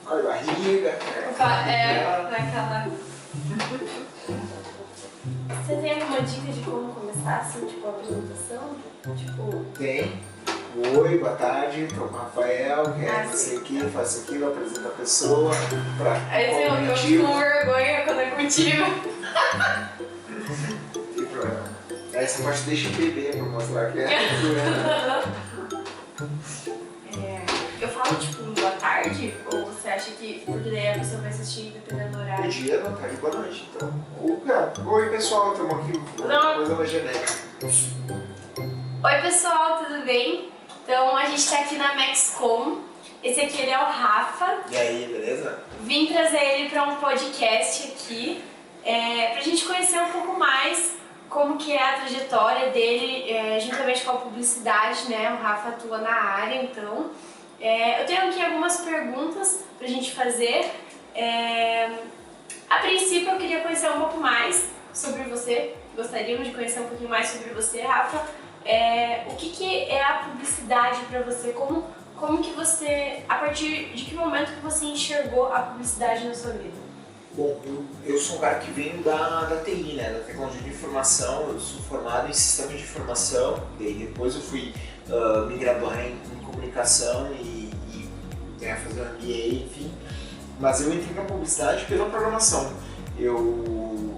Olha a barriga. Naquela... Você tem alguma dica de como começar, assim, tipo, a apresentação? Tipo... Tem. Oi, boa tarde, tô com o Rafael, não sei o que, faço aquilo, apresento a pessoa pra aí qual eu objetivo. fico com vergonha quando é contigo. Não tem problema. Aí essa parte deixa eu beber pra mostrar que é. Eu falo, tipo, boa tarde? Ou você acha que, porque daí a pessoa vai assistir dependendo do Bom horário? dia, boa tarde, boa noite, então. Oi, pessoal, estamos aqui com Não. coisa mais genérica. Oi, pessoal, tudo bem? Então, a gente tá aqui na Maxcom. Esse aqui ele é o Rafa. E aí, beleza? Vim trazer ele para um podcast aqui, pra gente conhecer um pouco mais como que é a trajetória dele, juntamente com a publicidade, né? O Rafa atua na área, então. Eu tenho aqui algumas perguntas pra gente fazer. A princípio, eu queria conhecer um pouco mais sobre você. Gostaríamos de conhecer um pouquinho mais sobre você, Rafa. O que é a publicidade para você? Como que você, a partir de que momento que você enxergou a publicidade na sua vida? Bom, eu sou um cara que vem da TI, né, da tecnologia de informação. Eu sou formado em sistemas de informação, daí depois eu fui me graduar em comunicação e fazer um MBA, enfim. Mas eu entrei na publicidade pela programação.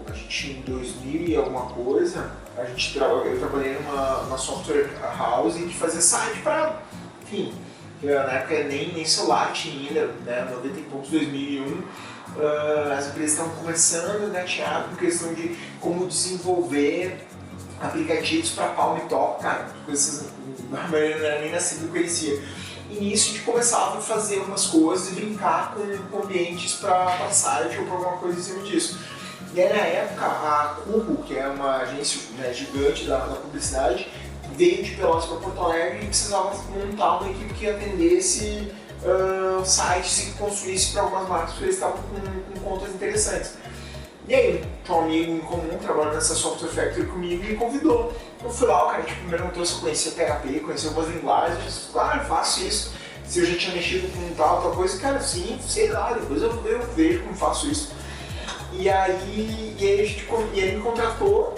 A gente em 2000 e alguma coisa, eu trabalhei numa software house que fazia site para, enfim, na época nem celular tinha ainda, né, 90 e poucos, 2001, as empresas estavam começando a engatear com questão de como desenvolver aplicativos para Palm Top, cara, coisas na maioria não era nem nascido que conhecia. E nisso a gente começava a fazer umas coisas e brincar com ambientes para site ou para alguma coisa em cima disso. E aí na época a Cubo, que é uma agência, né, gigante da publicidade, veio de Pelotas para Porto Alegre e precisava montar uma equipe que atendesse sites e construísse para algumas marcas, porque eles estavam com contas interessantes. E aí, um amigo em comum trabalhando nessa Software Factory comigo me convidou. Eu fui lá, o cara me perguntou se eu conhecia PHP, conhecia algumas linguagens. Eu disse, claro, eu faço isso. Se eu já tinha mexido com tal coisa, cara, sim, sei lá, depois eu vejo como faço isso. E aí ele me contratou.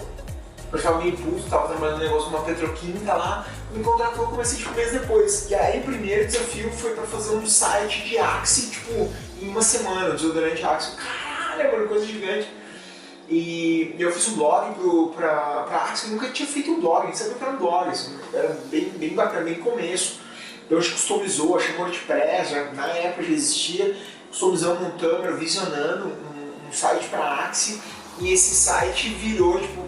Eu estava meio impulso, estava trabalhando no negócio de uma petroquímica lá, me contratou, comecei tipo um mês depois. E aí o primeiro desafio foi para fazer um site de Axe, tipo, em uma semana, desodorante Axe. Caralho, mano, coisa gigante. E eu fiz um blog pra Axe, eu nunca tinha feito um blog, nem sabia o que era um blog, assim, era bem bacana, bem começo. Então a gente customizou, achei WordPress, na época já existia, customizamos um Tumblr, visionando um site pra Axe. E esse site virou, tipo,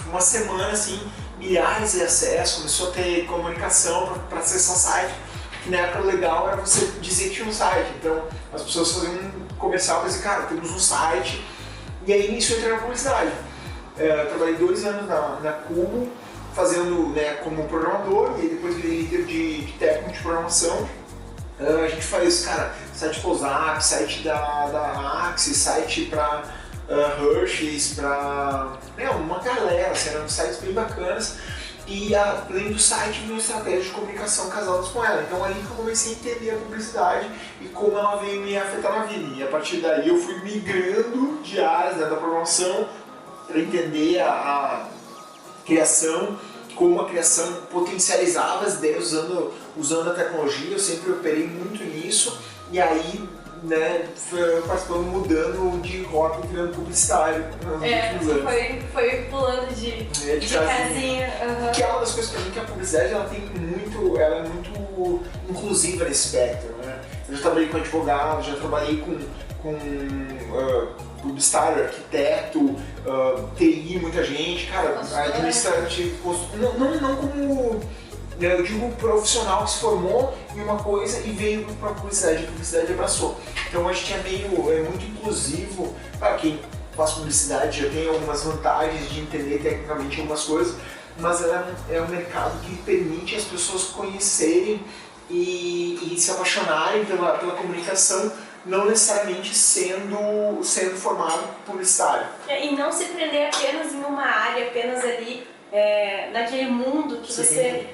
uma semana, assim, milhares de acessos, começou a ter comunicação para acessar o site, que na época legal era você dizer que tinha um site, então as pessoas faziam um comercial para dizer, cara, temos um site, e aí nisso eu entrei na publicidade. Eu trabalhei 2 anos na Cubo, fazendo, né, como programador, e aí depois virei líder de técnico de programação. A gente faz, cara, site Prozac, site da Axe, site para Hershey's, para uma galera, assim, eram sites bem bacanas. E além do site, vinha uma estratégia de comunicação casadas com ela. Então aí que eu comecei a entender a publicidade e como ela veio me afetar na vida. E a partir daí eu fui migrando de áreas, né, da programação para entender a criação, como a criação potencializava as ideias usando a tecnologia. Eu sempre operei muito nisso. E aí, né, participando, mudando de rota, virando publicitário nos últimos anos. Foi pulando de casinha. Que é uma das coisas pra mim, que a publicidade ela é muito inclusiva nesse espectro, né? Eu já trabalhei com advogado, já trabalhei com publicitário, arquiteto, TI, muita gente, cara, administrativo, não como... Eu digo profissional que se formou em uma coisa e veio para a publicidade abraçou. Então a gente é muito inclusivo. Para quem faz publicidade já tem algumas vantagens de entender tecnicamente algumas coisas, mas é um mercado que permite as pessoas conhecerem e se apaixonarem pela comunicação, não necessariamente sendo formado publicitário. E não se prender apenas em uma área, apenas ali naquele mundo que você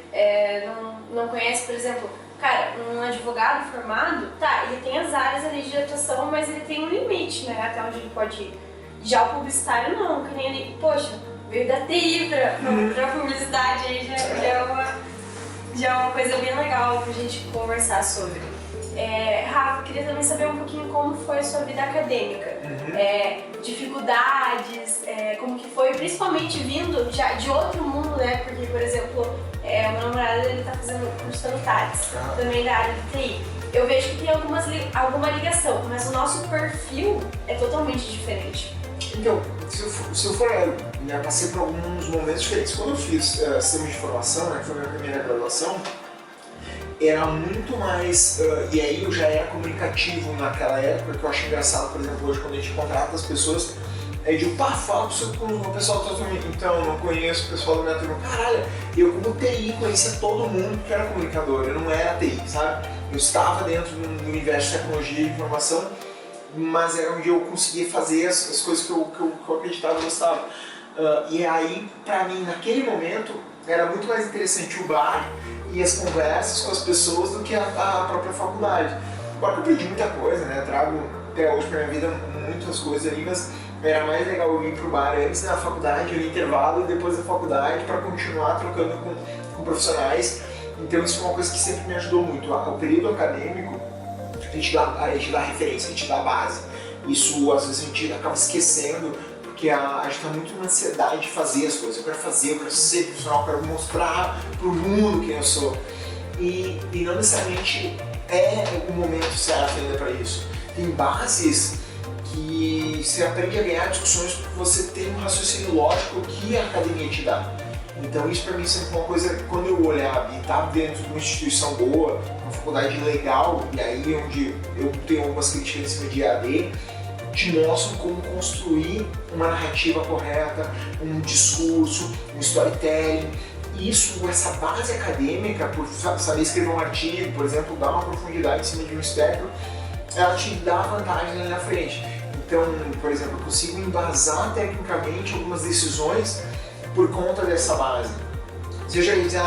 não conhece. Por exemplo, cara, um advogado formado, tá, ele tem as áreas ali de atuação, mas ele tem um limite, né, até onde ele pode ir. Já o publicitário não, que nem ele, poxa, veio da TI pra publicidade, aí já é uma coisa bem legal pra gente conversar sobre. Rafa, queria também saber um pouquinho como foi a sua vida acadêmica. Dificuldades, como que foi, principalmente vindo já de outro mundo, né? Porque, por exemplo, o meu namorado ele tá cursando TADS, também da área de TI. Eu vejo que tem alguma ligação, mas o nosso perfil é totalmente diferente. Então, se eu for, né, passei por alguns momentos diferentes. Quando eu fiz sistema de informação, né, que foi a minha primeira graduação, era muito mais, e aí eu já era comunicativo naquela época, que eu acho engraçado, por exemplo, hoje quando a gente contrata as pessoas, aí eu digo, fala pro seu turno, o pessoal da tua turma, então, não conheço o pessoal da minha turma, caralho, eu como TI conhecia todo mundo que era comunicador, eu não era TI, sabe? Eu estava dentro do universo de tecnologia e informação, mas era onde eu conseguia fazer as coisas que eu acreditava e gostava. E aí, pra mim, naquele momento, era muito mais interessante o bar e as conversas com as pessoas do que a própria faculdade. Agora que eu aprendi muita coisa, né? Trago até hoje pra minha vida muitas coisas ali, mas era mais legal eu ir pro bar antes da faculdade, no intervalo, e depois da faculdade, para continuar trocando com profissionais. Então isso foi uma coisa que sempre me ajudou muito. O período acadêmico, a gente dá referência, a gente dá base. Isso às vezes a gente acaba esquecendo, porque a gente está muito na ansiedade de fazer as coisas. Eu quero fazer, eu quero ser profissional, eu quero mostrar pro mundo quem eu sou. E não necessariamente é o momento certo ainda para isso. Tem bases que você aprende a ganhar discussões porque você tem um raciocínio lógico que a academia te dá. Então isso para mim sempre foi uma coisa que quando eu olhava e estava dentro de uma instituição boa, uma faculdade legal, e aí onde eu tenho algumas críticas em cima de EAD, te mostram como construir uma narrativa correta, um discurso, um storytelling. Essa base acadêmica, por saber escrever um artigo, por exemplo, dar uma profundidade em cima de um espectro, ela te dá vantagem ali na frente. Então, por exemplo, eu consigo embasar tecnicamente algumas decisões por conta dessa base. Você já ia dizer,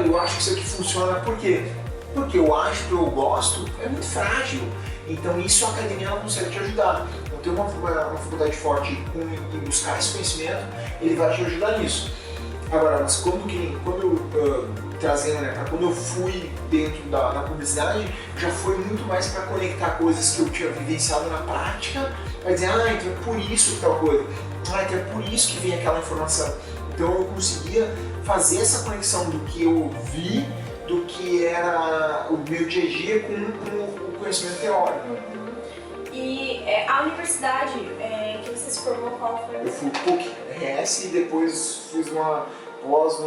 eu acho que isso aqui funciona, por quê? Porque eu acho que eu gosto, é muito frágil. Então isso a academia ela consegue te ajudar. Então ter uma faculdade forte em buscar esse conhecimento, ele vai te ajudar nisso. Agora, mas quando eu trazendo, né, quando eu fui dentro da publicidade, já foi muito mais para conectar coisas que eu tinha vivenciado na prática, para dizer, então é por isso que tal coisa, então é por isso que vem aquela informação. Então eu conseguia fazer essa conexão do que eu vi, do que era o meu dia a dia com o conhecimento teórico. E a universidade que você se formou, qual foi? Eu fui PUC-RS e depois fiz uma pós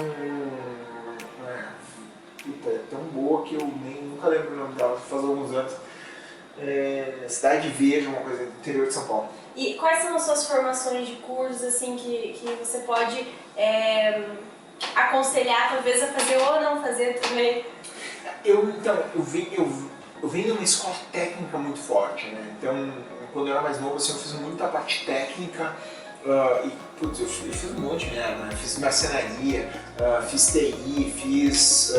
é tão boa que eu nunca lembro o nome dela, faz alguns anos. Cidade Verde, uma coisa do interior de São Paulo. E quais são as suas formações de cursos assim, que você pode aconselhar talvez a fazer ou não fazer também? Eu venho de uma escola técnica muito forte, né? Então, quando eu era mais novo, assim, eu fiz muita parte técnica eu fiz um monte de merda, né? Fiz marcenaria, fiz TI, fiz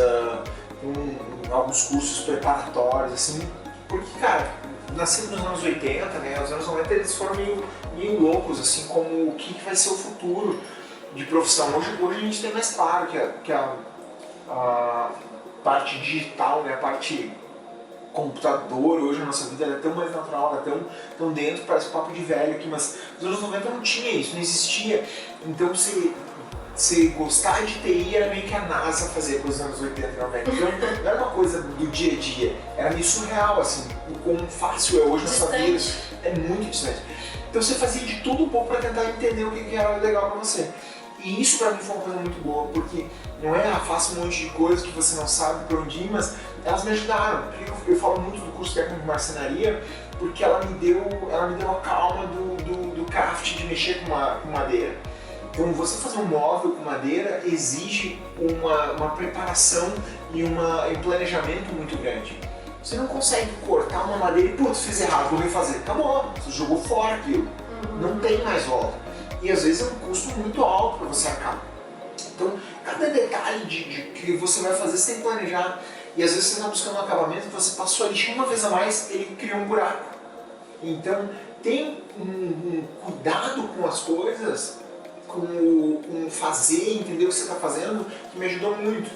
alguns cursos preparatórios, assim, porque, cara, nasci nos anos 80, né? Os anos 90 eles foram meio loucos, assim, como o que vai ser o futuro de profissão. Hoje a gente tem mais claro que a parte digital, né? A parte computador, hoje a nossa vida é tão mais natural, ela é tão dentro, parece papo de velho aqui, mas nos anos 90 não tinha isso, não existia. Então se gostar de TI era meio que a NASA fazia com os anos 80 e 90. Então não era uma coisa do dia a dia, era meio surreal, assim, o quão fácil é hoje nessa vida, é muito distante. Então você fazia de tudo um pouco para tentar entender o que era legal para você. E isso pra mim foi uma coisa muito boa, porque não faça um monte de coisas que você não sabe pra onde ir, mas elas me ajudaram. Eu falo muito do curso técnico de marcenaria, porque ela me deu a calma do craft, de mexer com madeira. Então você fazer um móvel com madeira exige uma preparação e um planejamento muito grande. Você não consegue cortar uma madeira e, putz, fiz errado, vou refazer. Acabou, você jogou fora aquilo. Não tem mais volta. E às vezes é um custo muito alto para você arcar. Então, cada detalhe que você vai fazer, você tem que planejar. e às vezes você está buscando um acabamento que você passou ali uma vez a mais, ele criou um buraco. Então tem um cuidado com as coisas, com fazer, entender o que você está fazendo, que me ajudou muito.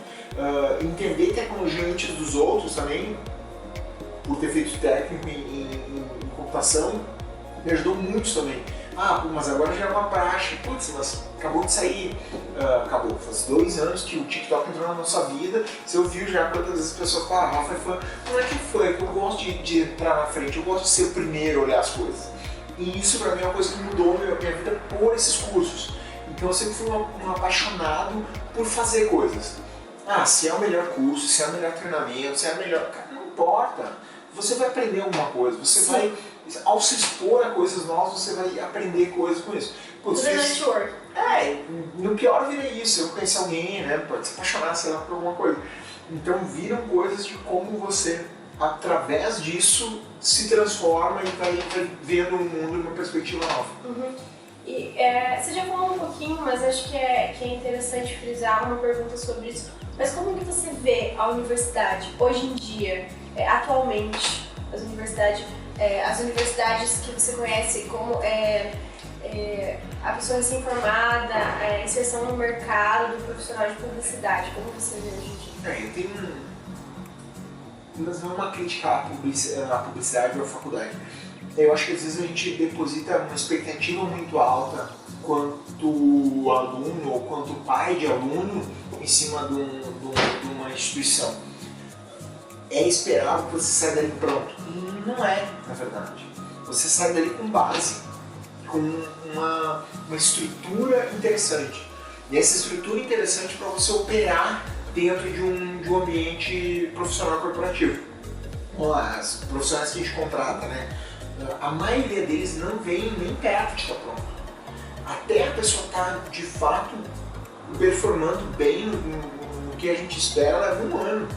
Entender tecnologia antes dos outros também, por ter feito técnico em computação, me ajudou muito também. Mas agora já é uma praxe. Putz, mas acabou de sair, faz 2 anos que o TikTok entrou na nossa vida. Você ouviu já quantas vezes as pessoas falam, Rafa é fã. Não é que fã, é que eu gosto de entrar na frente, eu gosto de ser o primeiro a olhar as coisas. E isso pra mim é uma coisa que mudou minha vida por esses cursos. Então eu sempre fui um apaixonado por fazer coisas. Se é o melhor curso, se é o melhor treinamento, se é o melhor... Cara, não importa. Você vai aprender alguma coisa, você vai... Ao se expor a coisas novas, você vai aprender coisas com isso. Tudo é network. No pior vira isso, eu conheci alguém, né, pode se apaixonar, sei lá, por alguma coisa. Então viram coisas de como você, através disso, se transforma e vai vendo o mundo de uma perspectiva nova. Uhum. E, você já falou um pouquinho, mas acho que é interessante frisar uma pergunta sobre isso. Mas como que você vê a universidade hoje em dia, atualmente, as universidades que você conhece, como a pessoa recém-formada, inserção no mercado do profissional de publicidade, como você vê hoje em dia? Eu tenho mas não é uma crítica à publicidade ou à faculdade. Eu acho que às vezes a gente deposita uma expectativa muito alta quanto aluno ou quanto pai de aluno em cima de uma instituição. É esperado que você saia dali pronto. E não é, na verdade. Você sai dali com base, com uma estrutura interessante. E essa estrutura interessante para você operar dentro de um ambiente profissional corporativo. Os profissionais que a gente contrata, né? A maioria deles não vem nem perto de estar pronto. Até a pessoa estar de fato performando bem no que a gente espera leva 1 ano.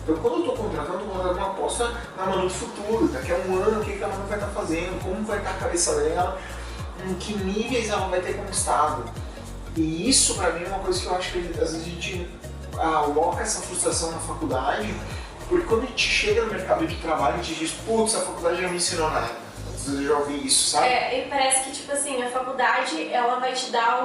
Então, quando eu estou contratando uma aposta na Manu do futuro, daqui a 1 ano, o que a Manu vai estar fazendo, como vai estar a cabeça dela, em que níveis ela vai ter conquistado. E isso, para mim, é uma coisa que eu acho que às vezes a gente aloca essa frustração na faculdade, porque quando a gente chega no mercado de trabalho, a gente diz, putz, a faculdade não me ensinou nada. Às vezes eu já ouvi isso, sabe? E parece que, tipo assim, a faculdade, ela vai te dar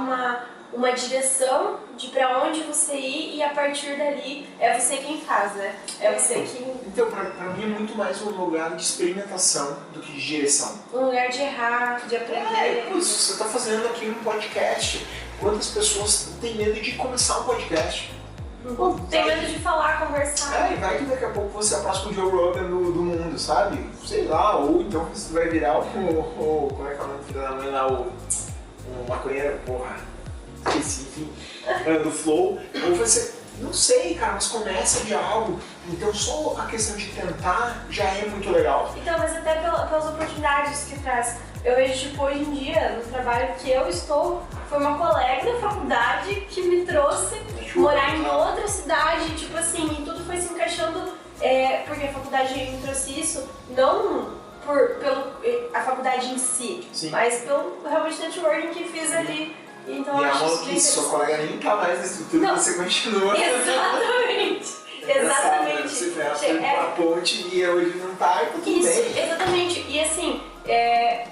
uma direção de pra onde você ir e a partir dali é você quem faz, né? É você quem... Então, pra mim é muito mais um lugar de experimentação do que de direção. Um lugar de errar, de aprender. Você tá fazendo aqui um podcast. Quantas pessoas têm medo de começar um podcast? Tem medo de falar, conversar. E vai que daqui a pouco você é o próximo Joe Rogan do mundo, sabe? Sei lá, ou então você vai virar como é que é o nome filho da mãe lá, o maconheiro, porra, esqueci, enfim, do Flow, ou você, não sei, cara, mas começa de algo, então só a questão de tentar já é muito legal. Então, mas até pelas oportunidades que traz. Eu vejo, tipo, hoje em dia, no trabalho que eu estou, foi uma colega da faculdade que me trouxe morar em outra cidade, tipo assim, e tudo foi se encaixando, porque a faculdade me trouxe isso, não pelo a faculdade em si, Sim. mas pelo realmente networking que fiz ali. Então, e a acho maluquice, sua colega nem tá mais na estrutura, não. Você continua. Exatamente. Exatamente. Você fez a ponte e hoje não tá, e tá tudo isso, bem. exatamente. E assim,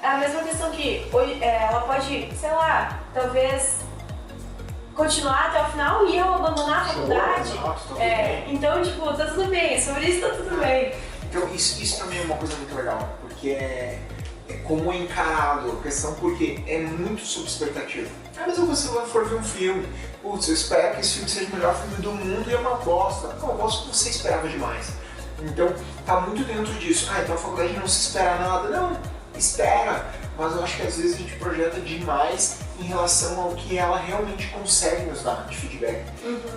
a mesma questão que hoje, ela pode, sei lá, talvez continuar até o final e eu abandonar a faculdade. Então, tipo, tá tudo bem, sobre isso tá tudo bem. Então, isso também é uma coisa muito legal, porque é como é encarado a questão, porque é muito sob expectativa. Às vezes você for ver um filme, putz, eu espero que esse filme seja o melhor filme do mundo e é uma bosta. Não, uma bosta que você esperava demais. Então, tá muito dentro disso. Então a faculdade não se espera nada. Não, espera, mas eu acho que às vezes a gente projeta demais em relação ao que ela realmente consegue nos dar de feedback.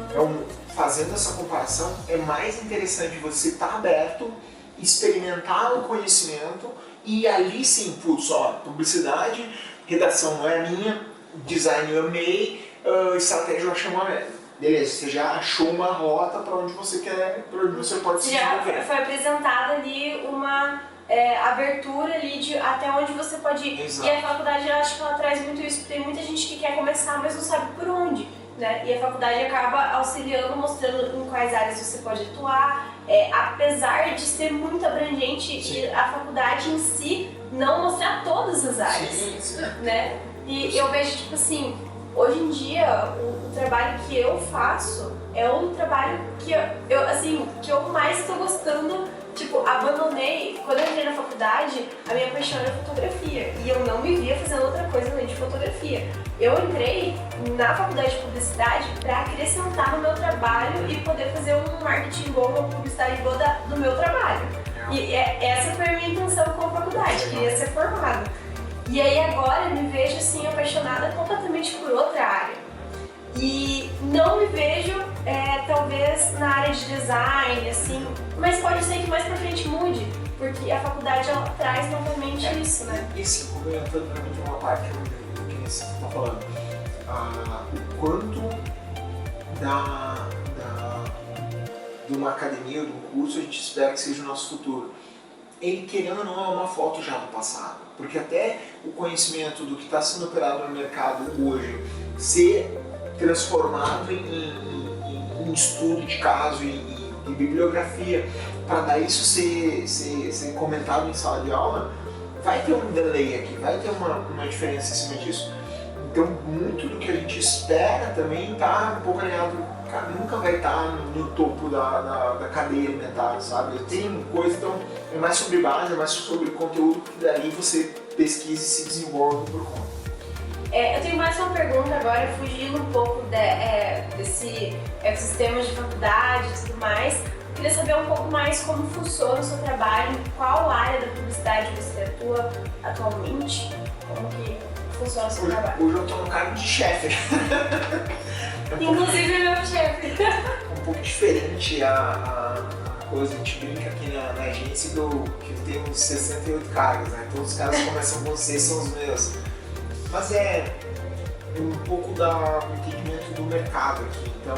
Então, fazendo essa comparação, é mais interessante você estar aberto, experimentar o conhecimento e ali sim, putz, publicidade, redação não é minha, design eu amei, estratégia eu achei uma merda. Beleza, você já achou uma rota para onde você quer, para onde você pode se desenvolver. Já foi apresentada ali uma abertura ali de até onde você pode ir. Exato. E a faculdade, eu acho que ela traz muito isso, porque tem muita gente que quer começar, mas não sabe por onde. né? E a faculdade acaba auxiliando, mostrando em quais áreas você pode atuar, apesar de ser muito abrangente e a faculdade em si não mostrar todas as áreas, né? E eu vejo, tipo assim, hoje em dia o trabalho que eu faço é um trabalho que eu mais estou gostando. Tipo, abandonei, quando eu entrei na faculdade, a minha paixão era fotografia e eu não me via fazendo outra coisa além de fotografia. Eu entrei na faculdade de publicidade para acrescentar no meu trabalho e poder fazer um marketing bom, uma publicidade boa do meu trabalho. E essa foi a minha intenção com a faculdade, queria ser formada. E aí agora eu me vejo assim apaixonada completamente por outra área. E não me vejo, talvez, na área de design, assim, mas pode ser que mais pra frente mude, porque a faculdade ela traz novamente isso, né? E sim, comentando realmente uma parte do que você está falando, o quanto de uma academia ou de um curso a gente espera que seja o nosso futuro. Ele, querendo ou não, é uma foto já do passado, porque até o conhecimento do que está sendo operado no mercado hoje ser transformado em estudo de caso e bibliografia, para daí isso ser comentado em sala de aula, vai ter um delay aqui, vai ter uma diferença em cima disso. Então, muito do que a gente espera também está um pouco alinhado, cara, nunca vai estar no topo da cadeia alimentar, sabe? Tem coisa, então, é mais sobre base, é mais sobre conteúdo, que daí você pesquisa e se desenvolve por conta. Eu tenho mais uma pergunta agora, fugindo um pouco desse ecossistema de faculdade e tudo mais. Eu queria saber um pouco mais como funciona o seu trabalho, em qual área da publicidade você atua atualmente, como que funciona o seu trabalho. Hoje eu estou no cargo de chefe. Inclusive meu chefe. É um pouco diferente a coisa, a gente brinca aqui na agência que eu tenho uns 68 cargos, né? Todos os caras que começam com C são os meus. Mas é um pouco do entendimento do mercado aqui. Então,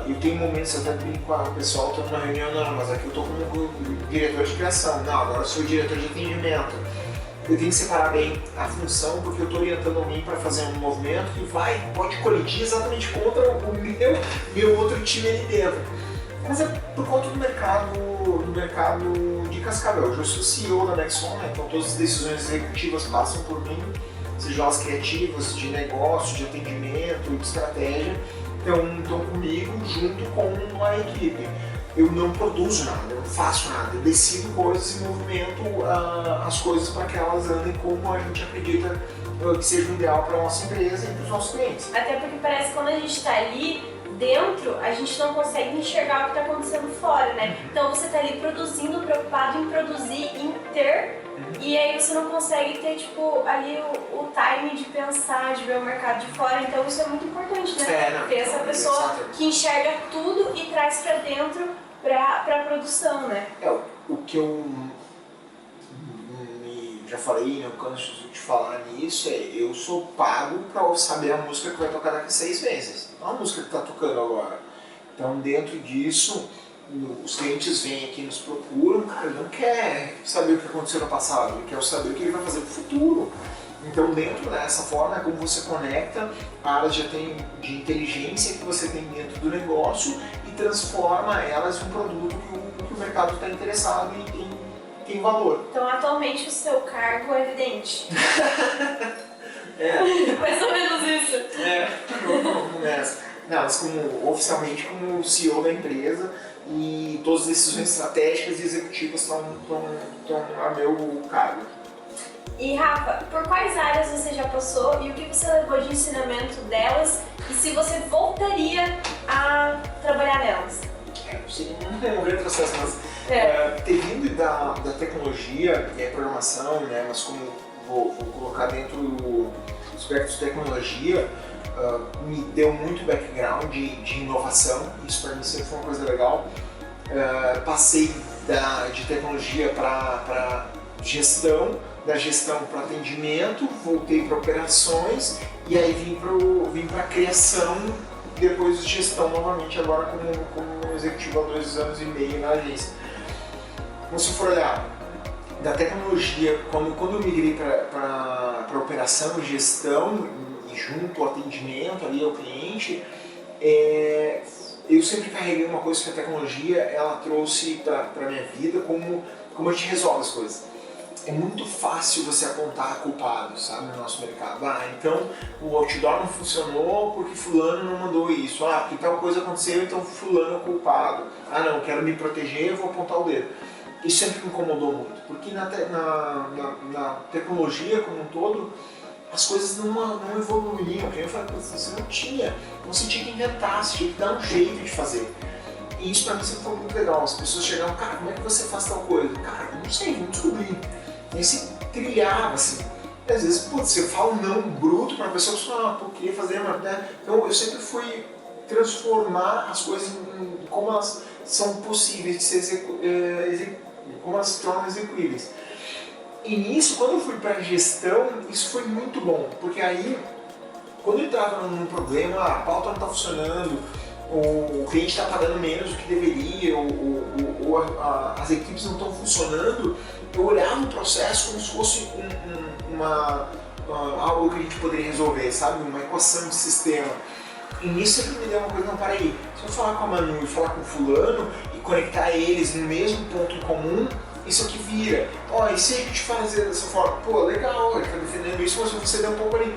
eu tenho momentos, até brinco com o pessoal, estou numa reunião, não, mas aqui eu estou como diretor de criação. Não, agora eu sou diretor de atendimento. Eu tenho que separar bem a função, porque eu estou orientando alguém para fazer um movimento que pode colidir exatamente contra o meu outro time ali dentro. Mas é por conta do mercado de Cascavel. Eu sou CEO da Nexon, né? Então todas as decisões executivas passam por mim, sejam elas criativas, de negócio, de atendimento, de estratégia, estão comigo junto com a equipe. Eu não produzo nada, eu não faço nada, eu decido coisas e movimento as coisas para que elas andem como a gente acredita que seja o ideal para a nossa empresa e para os nossos clientes. Até porque parece que quando a gente está ali dentro, a gente não consegue enxergar o que está acontecendo fora, né? Então você está ali produzindo, preocupado em produzir, em ter, e aí você não consegue ter, tipo, ali o time de pensar, de ver o mercado de fora. Então isso é muito importante, né? Ter essa pessoa que enxerga tudo e traz para dentro para a produção, né? O que eu já falei, não canso de falar nisso, eu sou pago para saber a música que vai tocar daqui a 6 meses, não a música que está tocando agora. Então, dentro disso, os clientes vêm aqui e nos procuram, cara, ele não quer saber o que aconteceu no passado, ele quer saber o que ele vai fazer no futuro. Então, dentro dessa forma, é como você conecta a área de inteligência que você tem dentro do negócio e transforma elas em um produto que o mercado está interessado e tem valor. Então, atualmente, o seu cargo é evidente. Mais ou menos isso. Não, mas oficialmente como CEO da empresa, e todas as decisões estratégicas e executivas estão a meu cargo. E Rafa, por quais áreas você já passou e o que você levou de ensinamento delas e se você voltaria a trabalhar nelas? Seria um grande processo, mas ter vindo da tecnologia e programação, né, mas como vou colocar dentro do aspecto de tecnologia, me deu muito background de inovação, isso para mim sempre foi uma coisa legal. Passei de tecnologia para gestão, da gestão para atendimento, voltei para operações e aí vim para criação, depois de gestão novamente agora como executivo há 2 anos e meio na agência. Então, se for olhar da tecnologia, quando eu migrei para operação e gestão e junto ao atendimento ali ao cliente, eu sempre carreguei uma coisa que a tecnologia ela trouxe para a minha vida, como a gente resolve as coisas. É muito fácil você apontar culpados, sabe, no nosso mercado. Então o outdoor não funcionou porque fulano não mandou isso. Porque tal coisa aconteceu, então fulano é o culpado. Não, quero me proteger, eu vou apontar o dedo. Isso sempre me incomodou muito, porque na tecnologia como um todo, as coisas não evoluíam. Eu falei, você não tinha, você tinha que inventar, você tinha que dar um jeito de fazer. E isso pra mim sempre foi muito legal. As pessoas chegavam, cara, como é que você faz tal coisa? Cara, eu não sei, vamos descobrir. E aí você trilhava, assim. E às vezes, você fala um não bruto pra pessoa que fala, queria fazer, né? Então eu sempre fui transformar as coisas em como elas são possíveis de ser como elas se tornam execuíveis. E nisso, quando eu fui para gestão, isso foi muito bom, porque aí, quando eu entrava num problema, a pauta não está funcionando, o cliente está pagando menos do que deveria, as equipes não estão funcionando, eu olhava o processo como se fosse algo que a gente poderia resolver, sabe? Uma equação de sistema. E nisso sempre me deu uma coisa, não, para aí, se eu falar com a Manu e falar com o fulano e conectar eles no mesmo ponto em comum, isso aqui vira. E se a gente fazer dessa forma? Legal, ele está defendendo isso, mas você deu um pouco ali.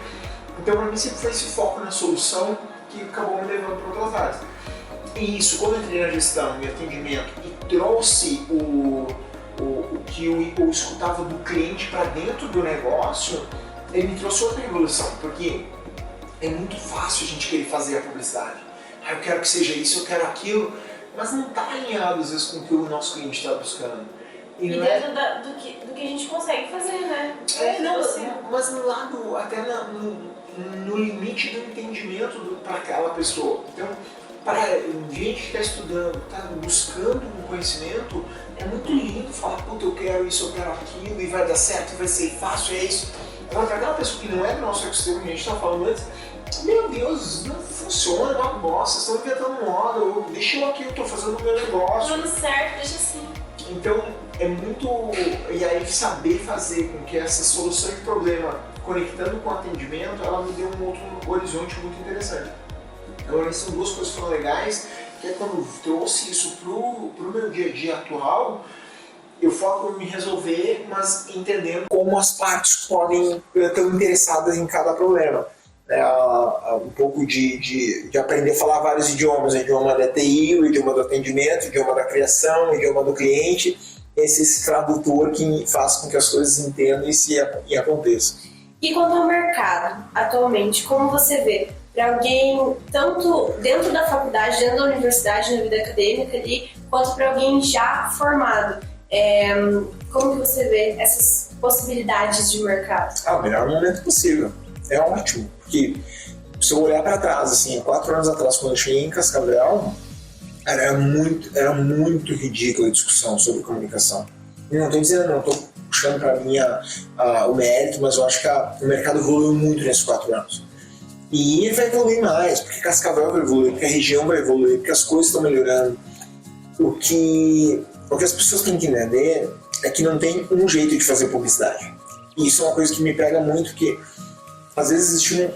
Então para mim sempre foi esse foco na solução que acabou me levando para outras áreas. E isso, quando eu entrei na gestão e atendimento e trouxe o que eu escutava do cliente para dentro do negócio, ele me trouxe outra evolução, porque é muito fácil a gente querer fazer a publicidade. Eu quero que seja isso, eu quero aquilo, mas não está alinhado às vezes com o que o nosso cliente está buscando. E dentro do que a gente consegue fazer, né? Mas no lado, até no limite do entendimento para aquela pessoa. Então, para gente que está estudando, está buscando um conhecimento, é muito lindo falar, eu quero isso, eu quero aquilo, e vai dar certo, vai ser fácil, é isso. Agora, para aquela pessoa que não é do nosso ecossistema, que a gente estava falando antes, meu Deus, não funciona, é uma bosta, vocês estão inventando moda, deixa eu aqui, eu estou fazendo o meu negócio. Dando certo, deixa assim. Então, é muito... E aí, saber fazer com que essa solução de problema, conectando com o atendimento, ela me deu um outro horizonte muito interessante. Então, essas são duas coisas que foram legais, que é quando eu trouxe isso pro meu dia a dia atual, eu foco em me resolver, mas entendendo como as partes podem estar interessadas em cada problema. Um pouco de aprender a falar vários idiomas, o idioma da TI, o idioma do atendimento, o idioma da criação, o idioma do cliente, esse tradutor que faz com que as coisas entendam e aconteçam. E quanto ao mercado, atualmente, como você vê? Para alguém, tanto dentro da faculdade, dentro da universidade, na vida acadêmica ali, quanto para alguém já formado, como que você vê essas possibilidades de mercado? O melhor momento possível. É ótimo, porque se eu olhar para trás, assim, 4 anos atrás, quando eu cheguei em Cascavel, era muito ridícula a discussão sobre comunicação. E não estou dizendo, não estou puxando para mim o mérito, mas eu acho que o mercado evoluiu muito nesses 4 anos. E ele vai evoluir mais, porque Cascavel vai evoluir, porque a região vai evoluir, porque as coisas estão melhorando. O que as pessoas têm que entender é que não tem um jeito de fazer publicidade. E isso é uma coisa que me pega muito, que às vezes existe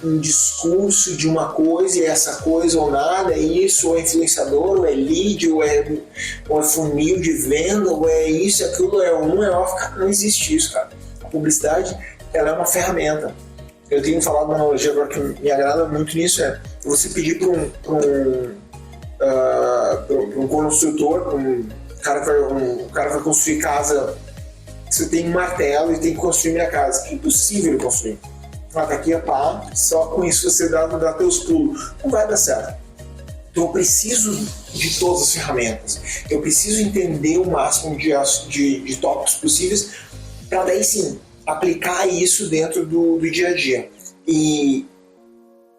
um discurso de uma coisa e essa coisa ou nada, é isso, ou é influenciador, ou é lead, ou é funil de venda, ou é isso, aquilo, é off. Não existe isso, cara. A publicidade, ela é uma ferramenta. Eu tenho falado uma analogia agora que me agrada muito nisso, você pedir para um construtor, um cara que vai construir casa, você tem um martelo e tem que construir minha casa. É impossível construir. Daqui a pá, só com isso você dá teus pulos. Não vai dar certo. Então eu preciso de todas as ferramentas. Eu preciso entender o máximo de tópicos possíveis para daí sim aplicar isso dentro do dia a dia. E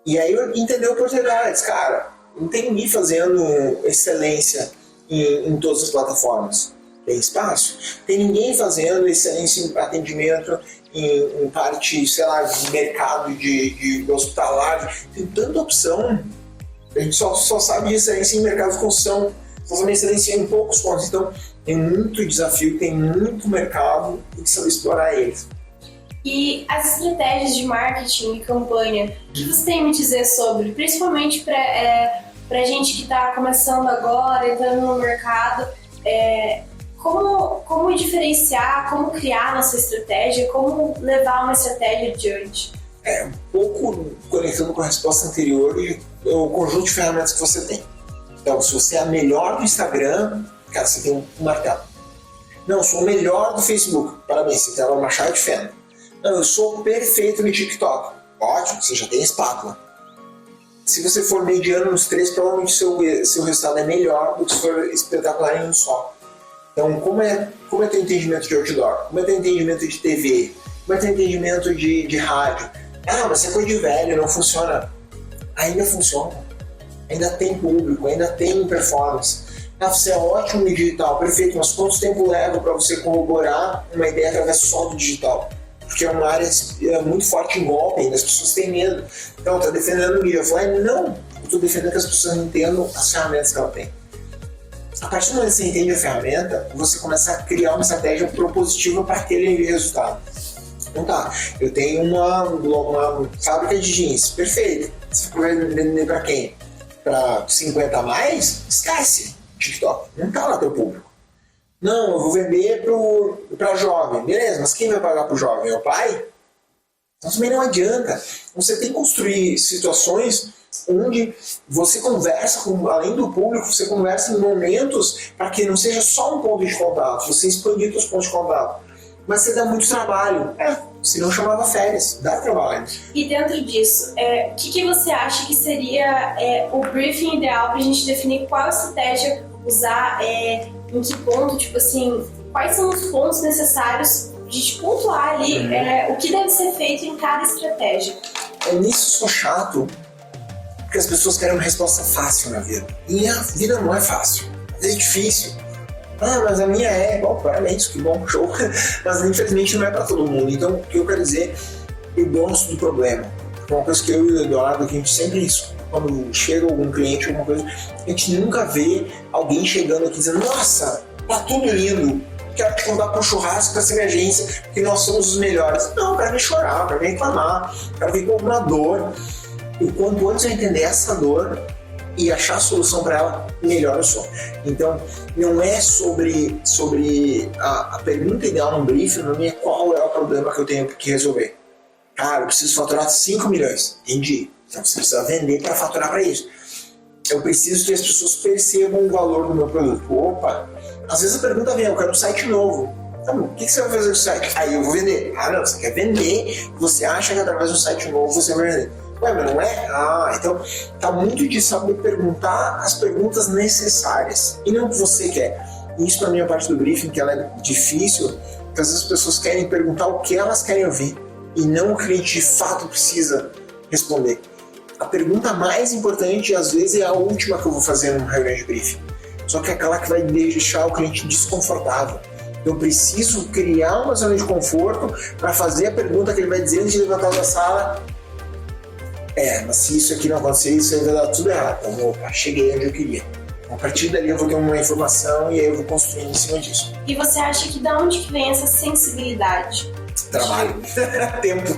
aí eu entender oportunidades. Cara, não tem ninguém fazendo excelência em todas as plataformas. Tem espaço? Tem ninguém fazendo excelência em atendimento em parte, sei lá, de mercado, de hospitalar. Tem tanta opção. A gente só sabe de excelência em mercado de construção, só sabe de excelência em poucos pontos. Então, tem muito desafio, tem muito mercado e que saber explorar eles. E as estratégias de marketing e campanha, o que você tem a me dizer sobre, principalmente para gente que está começando agora, entrando no mercado, como diferenciar, como criar nossa estratégia, como levar uma estratégia adiante? Um pouco conectando com a resposta anterior e o conjunto de ferramentas que você tem. Então, se você é a melhor do Instagram, cara, você tem um martelo. Não, eu sou o melhor do Facebook. Parabéns, você tem uma chave de fenda. Não, eu sou perfeito no TikTok. Ótimo, você já tem a espátula. Se você for mediano nos três, provavelmente seu resultado é melhor do que se for espetacular em um só. Então, como é teu entendimento de outdoor? Como é teu entendimento de TV? Como é teu entendimento de rádio? Ah, mas isso é coisa de velho, não funciona. Ainda funciona. Ainda tem público, ainda tem performance. Ah, você é ótimo no digital, perfeito, mas quanto tempo leva para você corroborar uma ideia através só do digital? Porque é uma área muito forte em golpe, ainda as pessoas têm medo. Então, está defendendo o mídia. Eu falei, não, eu estou defendendo que as pessoas entendam as ferramentas que ela tem. A partir do momento que você entende a ferramenta, você começa a criar uma estratégia propositiva para aquele resultado. Então tá, eu tenho uma fábrica de jeans, perfeito. Você vai vender para quem? Para 50 a mais? Esquece, TikTok, não tá lá teu público. Não, eu vou vender para jovem, beleza, mas quem vai pagar para o jovem? É o pai? Então também não adianta. Você tem que construir situações onde você conversa, além do público, você conversa em momentos para que não seja só um ponto de contato, você expandir os pontos de contato. Mas você dá muito trabalho. Se não chamava férias, dá trabalho. E dentro disso, o que você acha que seria o briefing ideal para a gente definir qual estratégia usar, em que ponto, tipo assim, quais são os pontos necessários de gente pontuar ali o que deve ser feito em cada estratégia? Nisso sou chato, porque as pessoas querem uma resposta fácil na vida. E a vida não é fácil, é difícil. Ah, mas a minha bom, parabéns, que bom, show. Mas infelizmente não é para todo mundo. Então, o que eu quero dizer, eu gosto do problema. Uma coisa que eu e o Eduardo, que a gente sempre escuta, quando chega algum cliente, alguma coisa, a gente nunca vê alguém chegando aqui dizendo, nossa, tá tudo lindo, quero te convidar para um churrasco, para ser minha agência, porque nós somos os melhores. Não, eu quero vir chorar, eu quero vir reclamar, eu quero vir com alguma dor. E quanto antes eu entender essa dor e achar a solução para ela, melhor eu sou. Então, não é sobre a pergunta ideal no briefing, não é qual é o problema que eu tenho que resolver. Cara, eu preciso faturar 5 milhões. Entendi. Então você precisa vender para faturar para isso. Eu preciso que as pessoas percebam o valor do meu produto. Opa, às vezes a pergunta vem, eu quero um site novo. Então, o que você vai fazer com o site? Aí eu vou vender. Ah, não, você quer vender, você acha que através de um site novo você vai vender. Ué, mas não é? Ah, então tá muito de saber perguntar as perguntas necessárias e não o que você quer. Isso pra mim é a parte do briefing, que ela é difícil, porque às vezes as pessoas querem perguntar o que elas querem ouvir e não o cliente de fato precisa responder. A pergunta mais importante, às vezes, é a última que eu vou fazer numa reunião de briefing. Só que é aquela que vai deixar o cliente desconfortável. Eu preciso criar uma zona de conforto para fazer a pergunta que ele vai dizer antes de levantar da sala. Mas se isso aqui não acontecer, isso aí vai dar tudo errado. Então, opa, cheguei onde eu queria. A partir dali eu vou ter uma informação e aí eu vou construir em cima disso. E você acha que da onde que vem essa sensibilidade? Trabalho, tempo.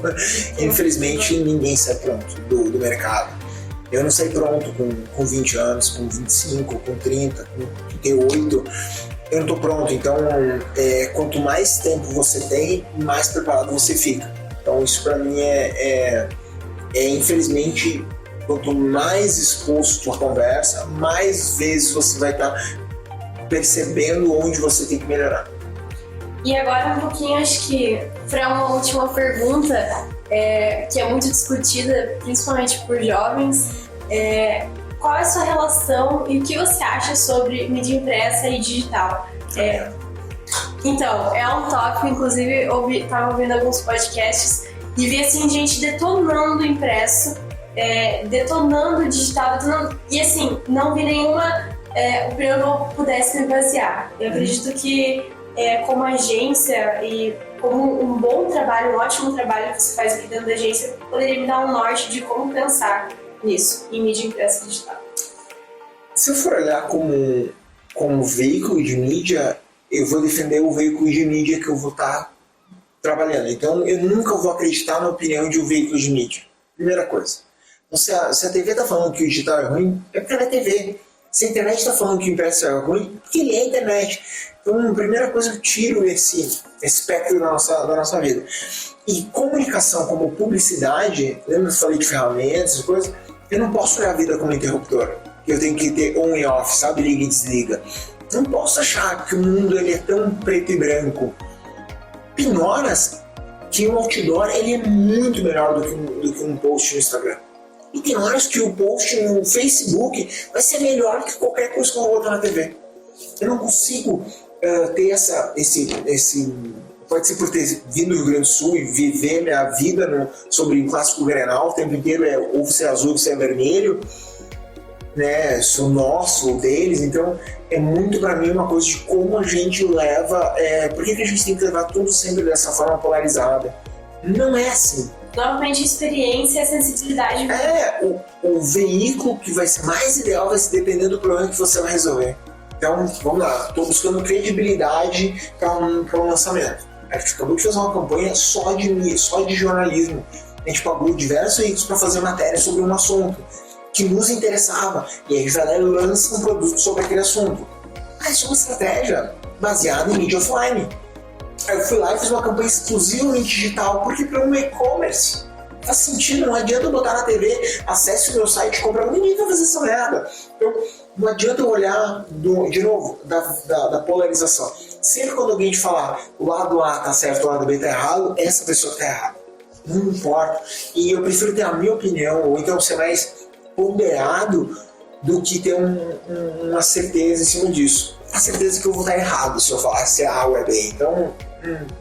Infelizmente ninguém sai pronto do mercado. Eu não saí pronto com 20 anos, com 25, com 30, com 38. Eu não estou pronto. Então, quanto mais tempo você tem, mais preparado você fica. Então isso para mim infelizmente, quanto mais exposto à conversa, mais vezes você vai estar percebendo onde você tem que melhorar. E agora um pouquinho, acho que para uma última pergunta, que é muito discutida, principalmente por jovens, qual é a sua relação e o que você acha sobre mídia impressa e digital? Então, é um tópico, inclusive estava ouvindo alguns podcasts e vi assim, gente detonando o impresso, detonando o digital, e assim, não vi nenhuma opinião que eu pudesse me basear. Eu acredito que como agência e como um bom trabalho, um ótimo trabalho que você faz aqui dentro da agência, poderia me dar um norte de como pensar nisso, em mídia impressa e digital. Se eu for olhar como veículo de mídia, eu vou defender o veículo de mídia que eu vou estar trabalhando. Então, eu nunca vou acreditar na opinião de um veículo de mídia. Primeira coisa. Então, se a TV está falando que o digital é ruim, é porque ela é TV. Se a internet está falando que o impresso é ruim, porque ele é a internet. Então, a primeira coisa, eu tiro esse espectro da nossa vida. E comunicação como publicidade, lembra que eu falei de ferramentas e coisas? Eu não posso olhar a vida como interruptor. Eu tenho que ter on e off, sabe? Liga e desliga. Não posso achar que o mundo ele é tão preto e branco. Tem horas que o outdoor ele é muito melhor do que um post no Instagram. E tem horas que o post no Facebook vai ser melhor que qualquer coisa que eu vou botar na TV. Eu não consigo ter esse... Pode ser por ter vindo do Rio Grande do Sul e viver minha vida sobre o clássico Grenal, o tempo inteiro é ou você é azul ou você é vermelho, né? Sou nosso ou deles, então é muito pra mim uma coisa de como a gente leva. Por que a gente tem que levar tudo sempre dessa forma polarizada? Não é assim. Normalmente a experiência e a sensibilidade. O veículo que vai ser mais ideal vai ser dependendo do problema que você vai resolver. Então, vamos lá, estou buscando credibilidade para um lançamento. A gente acabou de fazer uma campanha só de jornalismo. A gente pagou diversos veículos para fazer matéria sobre um assunto que nos interessava. E aí a gente vai lá e lança um produto sobre aquele assunto. Isso é uma estratégia baseada em mídia offline. Aí eu fui lá e fiz uma campanha exclusivamente digital, porque para um e-commerce faz sentido, não adianta eu botar na TV, acesse o meu site, compra, ninguém vai fazer essa merda. Então, não adianta eu olhar, de novo, da polarização. Sempre quando alguém te falar o lado A tá certo, o lado B tá errado, essa pessoa tá errada. Não importa. E eu prefiro ter a minha opinião, ou então ser mais ponderado do que ter uma certeza em cima disso. A certeza que eu vou estar errado se eu falar se é A ou é B. Então,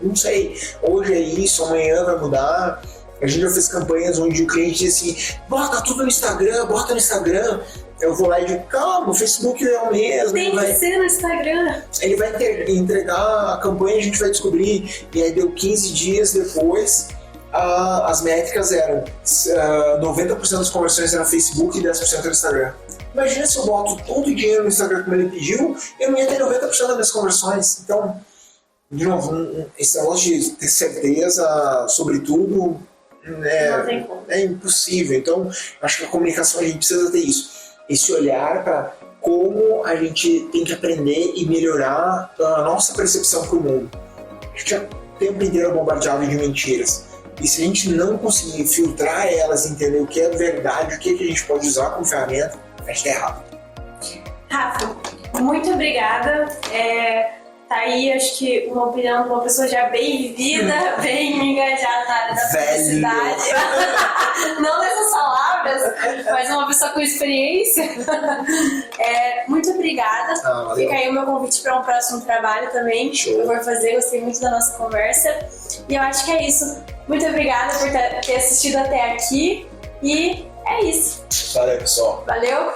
não sei. Hoje é isso, amanhã vai mudar. A gente já fez campanhas onde o cliente diz assim, bota tudo no Instagram, bota no Instagram. Eu vou lá e digo, calma, o Facebook é o mesmo. Tem que ser no Instagram. Ele vai entregar a campanha, a gente vai descobrir. E aí deu 15 dias depois, as métricas eram 90% das conversões era Facebook e 10% era Instagram. Imagina se eu boto todo o dinheiro no Instagram como ele pediu, eu não ia ter 90% das minhas conversões. Então, de novo, esse negócio de ter certeza sobre tudo é impossível. Então, acho que a comunicação a gente precisa ter isso. Esse olhar para como a gente tem que aprender e melhorar a nossa percepção para o mundo. A gente o tempo inteiro é bombardeado de mentiras. E se a gente não conseguir filtrar elas, entender o que é verdade, o que a gente pode usar como ferramenta, a gente tá errado. Rafa, muito obrigada. Tá aí, acho que uma opinião de uma pessoa já bem vivida, bem engajada na área da publicidade. Não nessas palavras, mas uma pessoa com experiência. Muito obrigada. Fica aí o meu convite para um próximo trabalho também. Show. Eu vou fazer, gostei muito da nossa conversa. E eu acho que é isso. Muito obrigada por ter assistido até aqui. E é isso. Valeu, pessoal. Valeu!